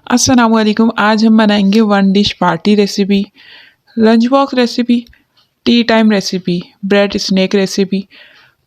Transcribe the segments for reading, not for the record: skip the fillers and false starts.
अस्सलामुअलैकुम। आज हम बनाएंगे one dish party recipe, lunch box recipe, tea time recipe, bread snack recipe,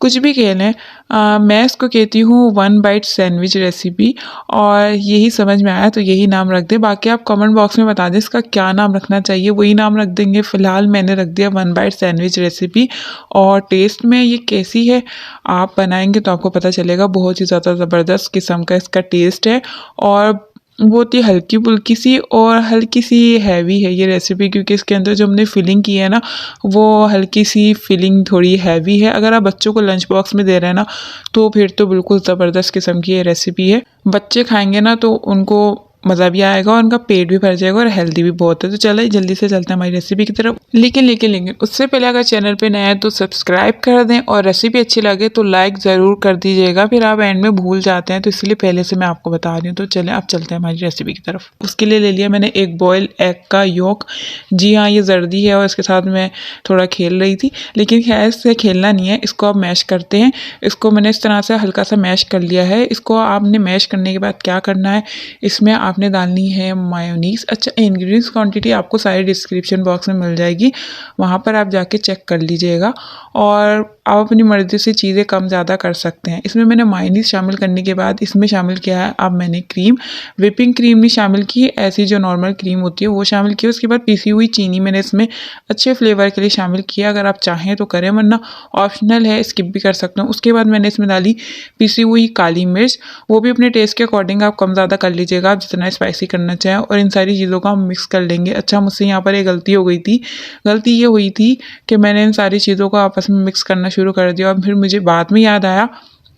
कुछ भी कह लें। मैं इसको कहती हूँ वन बाइट सैंडविच रेसिपी और यही समझ में आया तो यही नाम रख दे। बाकी आप कमेंट बॉक्स में बता दें इसका क्या नाम रखना चाहिए, वही नाम रख देंगे। फ़िलहाल मैंने रख दिया वन बाइट सैंडविच रेसिपी। और टेस्ट में ये कैसी है आप बनाएंगे तो आपको पता चलेगा। बहुत ही ज़्यादा ज़बरदस्त किस्म का इसका टेस्ट है और बहुत ही हल्की फुल्की सी और हल्की सी हैवी है ये रेसिपी, क्योंकि इसके अंदर जो हमने फिलिंग की है ना वो हल्की सी फिलिंग थोड़ी हैवी है। अगर आप बच्चों को लंच बॉक्स में दे रहे हैं ना तो फिर तो बिल्कुल ज़बरदस्त किस्म की ये रेसिपी है। बच्चे खाएंगे ना तो उनको मज़ा भी आएगा और उनका पेट भी भर जाएगा और हेल्दी भी बहुत है। तो चलो जल्दी से चलते हैं हमारी रेसिपी की तरफ। लेकिन उससे पहले अगर चैनल पे नया है तो सब्सक्राइब कर दें और रेसिपी अच्छी लगे तो लाइक ज़रूर कर दीजिएगा। फिर आप एंड में भूल जाते हैं तो इसलिए पहले से मैं आपको बता रही हूँ। तो चलें अब चलते हैं हमारी रेसिपी की तरफ। उसके लिए ले लिया मैंने एक बॉयल एग का योक। जी हाँ, ये जर्दी है और इसके साथ मैं थोड़ा खेल रही थी, लेकिन खैर इससे खेलना नहीं है। इसको आप मैश करते हैं। इसको मैंने इस तरह से हल्का सा मैश कर लिया है। इसको आपने मैश करने के बाद क्या करना है, इसमें आपने डालनी है मायोनीज़। अच्छा, इंग्रेडिएंट्स क्वांटिटी आपको सारी डिस्क्रिप्शन बॉक्स में मिल जाएगी, वहाँ पर आप जाके चेक कर लीजिएगा और आप अपनी मर्ज़ी से चीज़ें कम ज़्यादा कर सकते हैं। इसमें मैंने मायोनीज़ शामिल करने के बाद इसमें शामिल किया है अब मैंने क्रीम। व्हिपिंग क्रीम नहीं शामिल की, ऐसी जो नॉर्मल क्रीम होती है वो शामिल की। उसके बाद पिसी हुई चीनी मैंने इसमें अच्छे फ्लेवर के लिए शामिल किया। अगर आप चाहें तो करें, वरना ऑप्शनल है, स्किप भी कर सकते हैं। उसके बाद मैंने इसमें डाली पिसी हुई काली मिर्च। वो भी अपने टेस्ट के अकॉर्डिंग आप कम ज़्यादा कर लीजिएगा, आप जितना स्पाइसी करना चाहें। और इन सारी चीज़ों को हम मिक्स कर लेंगे। अच्छा, मुझसे यहाँ पर एक गलती हो गई थी। गलती ये हुई थी कि मैंने इन सारी चीज़ों को आपस में मिक्स करना शुरू कर दिया और फिर मुझे बाद में याद आया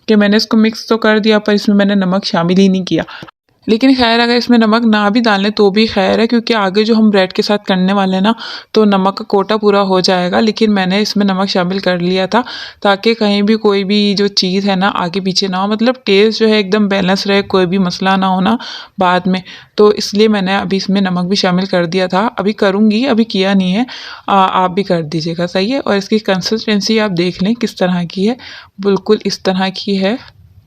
कि मैंने इसको मिक्स तो कर दिया पर इसमें मैंने नमक शामिल ही नहीं किया। लेकिन खैर अगर इसमें नमक ना भी डालें तो भी खैर है, क्योंकि आगे जो हम ब्रेड के साथ करने वाले हैं ना तो नमक का कोटा पूरा हो जाएगा। लेकिन मैंने इसमें नमक शामिल कर लिया था ताकि कहीं भी कोई भी जो चीज़ है ना आगे पीछे ना हो, मतलब टेस्ट जो है एकदम बैलेंस रहे, कोई भी मसला ना होना बाद में। तो इसलिए मैंने अभी इसमें नमक भी शामिल कर दिया था। अभी करूँगी, अभी किया नहीं है। आप भी कर दीजिएगा, सही है। और इसकी कंसिस्टेंसी आप देख लें किस तरह की है, बिल्कुल इस तरह की है,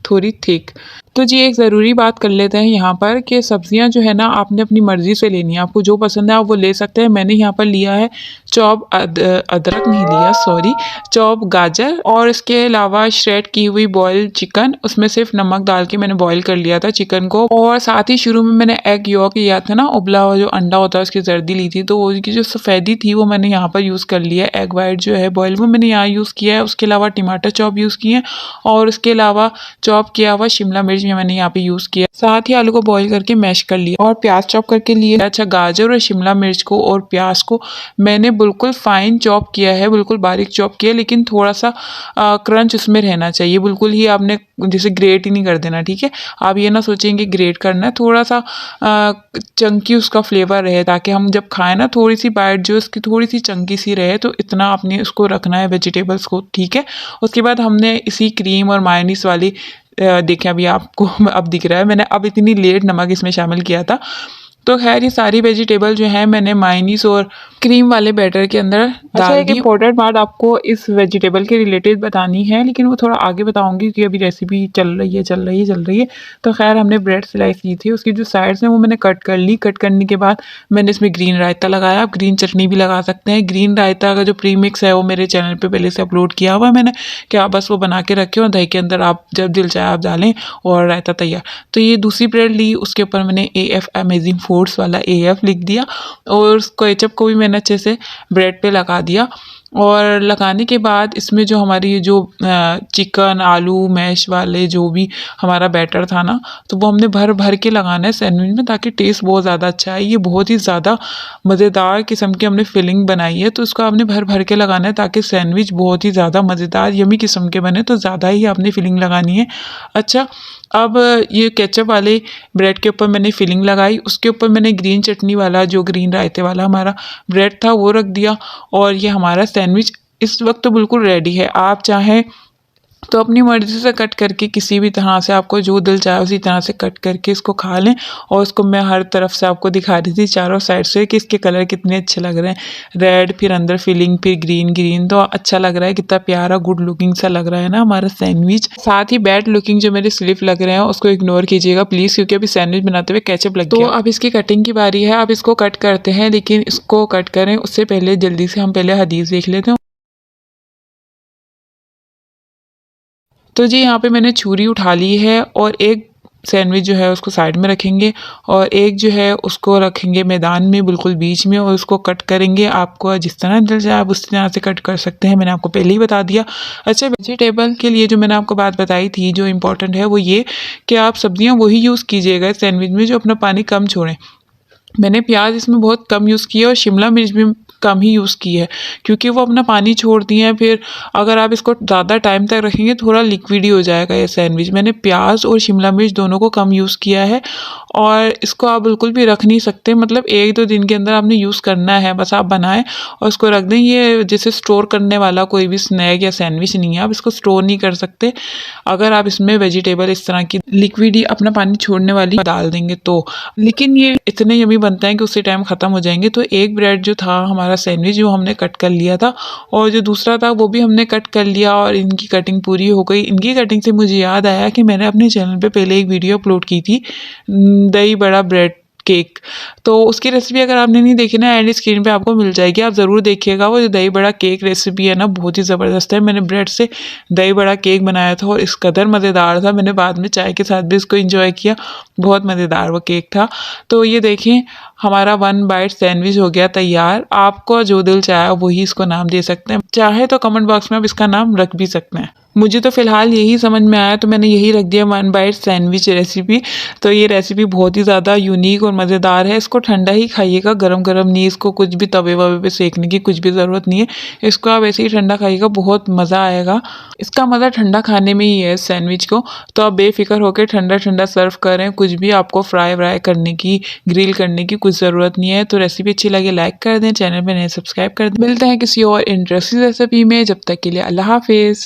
थोड़ी थिक। तो जी एक ज़रूरी बात कर लेते हैं यहाँ पर कि सब्जियाँ जो है ना आपने अपनी मर्ज़ी से लेनी है, आपको जो पसंद है आप वो ले सकते हैं। मैंने यहाँ पर लिया है चॉप अदरक नहीं लिया, सॉरी, चॉप गाजर और इसके अलावा श्रेड की हुई बॉयल चिकन। उसमें सिर्फ नमक डाल के मैंने बॉयल कर लिया था चिकन को। और साथ ही शुरू में मैंने एग यॉक लिया था ना, उबला हुआ जो अंडा होता है उसकी जर्दी ली थी, तो उसकी जो सफ़ेदी थी वो मैंने यहाँ पर यूज़ कर लिया है। एग वाइट जो है बॉयल वो मैंने यहाँ यूज़ किया है। उसके अलावा टमाटर चॉप यूज़ किए हैं और उसके अलावा चॉप किया हुआ शिमला मिर्च मैंने यहाँ पे यूज़ किया। साथ ही आलू को बॉईल करके मैश कर लिया और प्याज चॉप करके लिए। अच्छा, गाजर और शिमला मिर्च को और प्याज को मैंने बिल्कुल फाइन चॉप किया है, बिल्कुल बारीक चॉप किया, लेकिन थोड़ा सा क्रंच उसमें रहना चाहिए। बिल्कुल ही आपने जैसे ग्रेट ही नहीं कर देना, ठीक है। आप ये ना सोचेंगे ग्रेट करना है, थोड़ा सा चंकी उसका फ्लेवर रहे ताकि हम जब खाएं ना थोड़ी सी बाइट जो उसकी थोड़ी सी चंकी सी रहे। तो इतना आपने उसको रखना है वेजिटेबल्स को, ठीक है। उसके बाद हमने इसी क्रीम और मायोनीज वाली देखें अभी आपको अब दिख रहा है, मैंने अब इतनी लेट नमक इसमें शामिल किया था। तो खैर ये सारी वेजिटेबल जो है मैंने मायोनीज और क्रीम वाले बैटर के अंदर डाल दी। इम्पोर्टेंट बात आपको इस वेजिटेबल के रिलेटेड बतानी है, लेकिन वो थोड़ा आगे बताऊंगी क्योंकि अभी रेसिपी चल रही है। तो खैर हमने ब्रेड स्लाइस की थी, उसकी जो साइड्स हैं वो मैंने कट कर ली। कट करने के बाद मैंने इसमें ग्रीन रायता लगाया। आप ग्रीन चटनी भी लगा सकते हैं। ग्रीन रायता का जो प्रीमिक्स है वो मेरे चैनल पर पहले से अपलोड किया हुआ है मैंने, कि आप बस वो बना के रखें और दही के अंदर आप जब दिल चाहे आप डालें और रायता तैयार। तो ये दूसरी ब्रेड ली, उसके ऊपर मैंने AF अमेजिंग फूड्स वाला AF लिख दिया और उस केचप को भी मैंने अच्छे से ब्रेड पे लगा दिया। और लगाने के बाद इसमें जो हमारी जो चिकन आलू मैश वाले जो भी हमारा बैटर था ना, तो वो हमने भर भर के लगाना है सैंडविच में ताकि टेस्ट बहुत ज़्यादा अच्छा है। ये बहुत ही ज़्यादा मज़ेदार किस्म की हमने फिलिंग बनाई है, तो उसको आपने भर भर के लगाना है ताकि सैंडविच बहुत ही ज़्यादा मज़ेदार यमी किस्म के बने। तो ज़्यादा ही आपने फिलिंग लगानी है। अच्छा, अब ये केचप वाले ब्रेड के ऊपर मैंने फिलिंग लगाई, उसके ऊपर मैंने ग्रीन चटनी वाला जो ग्रीन रायते वाला हमारा ब्रेड था वो रख दिया और ये हमारा सैंडविच इस वक्त तो बिल्कुल रेडी है। आप चाहें तो अपनी मर्ज़ी से कट करके किसी भी तरह से आपको जो दिल चाहे उसी तरह से कट करके इसको खा लें। और इसको मैं हर तरफ से आपको दिखा रही थी चारों साइड से कि इसके कलर कितने अच्छे लग रहे हैं। रेड, फिर अंदर फिलिंग, फिर ग्रीन ग्रीन, तो अच्छा लग रहा है, कितना प्यारा गुड लुकिंग सा लग रहा है ना हमारा सैंडविच। साथ ही बैड लुकिंग जो मेरे स्लिप लग रहे हैं उसको इग्नोर कीजिएगा प्लीज़, क्योंकि अभी सैंडविच बनाते हुए केचप लग गया। तो अब इसकी कटिंग की बारी है। अब इसको कट करते हैं, लेकिन इसको कट करें उससे पहले जल्दी से हम पहले हदीस देख लेते हैं। तो जी यहाँ पे मैंने छुरी उठा ली है और एक सैंडविच जो है उसको साइड में रखेंगे और एक जो है उसको रखेंगे मैदान में बिल्कुल बीच में और उसको कट करेंगे। आपको जिस तरह दिल चाहे आप उस तरह से कट कर सकते हैं, मैंने आपको पहले ही बता दिया। अच्छा, वेजिटेबल के लिए जो मैंने आपको बात बताई थी जो इम्पोर्टेंट है वो ये कि आप सब्जियां वही यूज़ कीजिएगा सैंडविच में जो अपना पानी कम छोड़ें। मैंने प्याज इसमें बहुत कम यूज़ किया और शिमला मिर्च भी कम ही यूज़ की है, क्योंकि वो अपना पानी छोड़ती हैं। फिर अगर आप इसको ज़्यादा टाइम तक रखेंगे थोड़ा लिक्विड ही हो जाएगा ये सैंडविच। मैंने प्याज और शिमला मिर्च दोनों को कम यूज़ किया है और इसको आप बिल्कुल भी रख नहीं सकते, मतलब 1-2 दिन के अंदर आपने यूज़ करना है, बस आप बनाएं और उसको रख दें। ये जैसे स्टोर करने वाला कोई भी स्नैक या सैंडविच नहीं है, आप इसको स्टोर नहीं कर सकते। अगर आप इसमें वेजिटेबल इस तरह की लिक्विड ही अपना पानी छोड़ने वाली डाल देंगे तो, लेकिन ये इतने यमी बनता है कि उसी टाइम ख़त्म हो जाएंगे। तो एक ब्रेड जो था हमारा सैंडविच जो हमने कट कर लिया था और जो दूसरा था वो भी हमने कट कर लिया और इनकी कटिंग पूरी हो गई। इनकी कटिंग से मुझे याद आया कि मैंने अपने चैनल पे पहले एक वीडियो अपलोड की थी दही बड़ा ब्रेड केक, तो उसकी रेसिपी अगर आपने नहीं देखी ना एंड स्क्रीन पे आपको मिल जाएगी, आप ज़रूर देखिएगा। वो जो दही बड़ा केक रेसिपी है ना बहुत ही ज़बरदस्त है। मैंने ब्रेड से दही बड़ा केक बनाया था और इस कदर मज़ेदार था, मैंने बाद में चाय के साथ भी इसको इंजॉय किया, बहुत मज़ेदार वो केक था। तो ये देखें हमारा 1 बाइट सैंडविच हो गया तैयार। आपको जो दिल चाहे वही इसको नाम दे सकते हैं, चाहे तो कमेंट बॉक्स में आप इसका नाम रख भी सकते हैं। मुझे तो फ़िलहाल यही समझ में आया तो मैंने यही रख दिया 1 बाइट सैंडविच रेसिपी। तो ये रेसिपी बहुत ही ज़्यादा यूनिक और मज़ेदार है। इसको ठंडा ही खाइएगा, गरम-गरम नहीं, इसको कुछ भी तवे-ववे पे सेकने की कुछ भी ज़रूरत नहीं है। इसको आप ऐसे ही ठंडा खाइएगा, बहुत मज़ा आएगा। इसका मज़ा ठंडा खाने में ही है इस सैंडविच को। तो आप बेफ़िक्र होकर ठंडा-ठंडा सर्व करें, कुछ भी आपको फ्राई करने की, ग्रिल करने की कुछ ज़रूरत नहीं है। तो रेसिपी अच्छी लगे लाइक कर दें, चैनल पे नए सब्सक्राइब कर दें। मिलते हैं किसी और इंटरेस्टिंग रेसिपी में, जब तक के लिए अल्लाह हाफ़िज़।